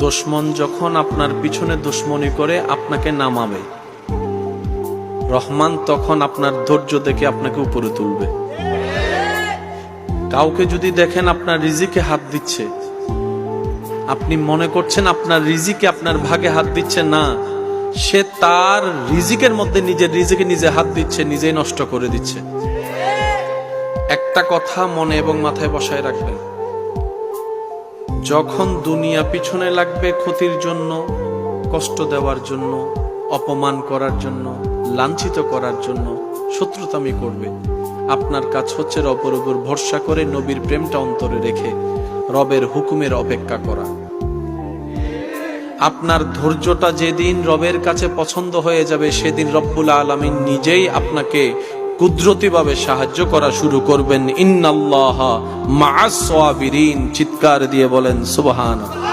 দুশমন যখন আপনার পিছনে দুশমনি করে আপনাকে নামাবে, রহমান তখন আপনার ধৈর্য দেখে আপনাকে উপরে তুলবে। কাউকে যদি দেখেন আপনার রিজিকে হাত দিচ্ছে, আপনি মনে করছেন আপনার রিজিকে আপনার ভাগে হাত দিচ্ছে, না, সে তার রিজিকের মধ্যে নিজের রিজিকে নিজে হাত দিচ্ছে, নিজেই নষ্ট করে দিচ্ছে। একটা কথা মনে এবং মাথায় বসায় রাখবেন, যখন দুনিয়া পিছনে লাগবে ক্ষতির জন্য, কষ্ট দেওয়ার জন্য, অপমান করার জন্য, লাঞ্ছিত করার জন্য, শত্রুতামি করবে, আপনার কাজ হচ্ছে রবের উপর ভরসা করে নবীর প্রেমটা অন্তরে রেখে রবের হুকুমের অপেক্ষা করা। আপনার ধৈর্যটা যেদিন রবের কাছে পছন্দ হয়ে যাবে, সেদিন রব্বুল আলামিন নিজেই আপনাকে কুদরতিভাবে সাহায্য করা শুরু করবেন। ইন্নাল্লাহা মা'আস সাবিরিন, চিৎকার দিয়ে বলেন সুবহানাল্লাহ।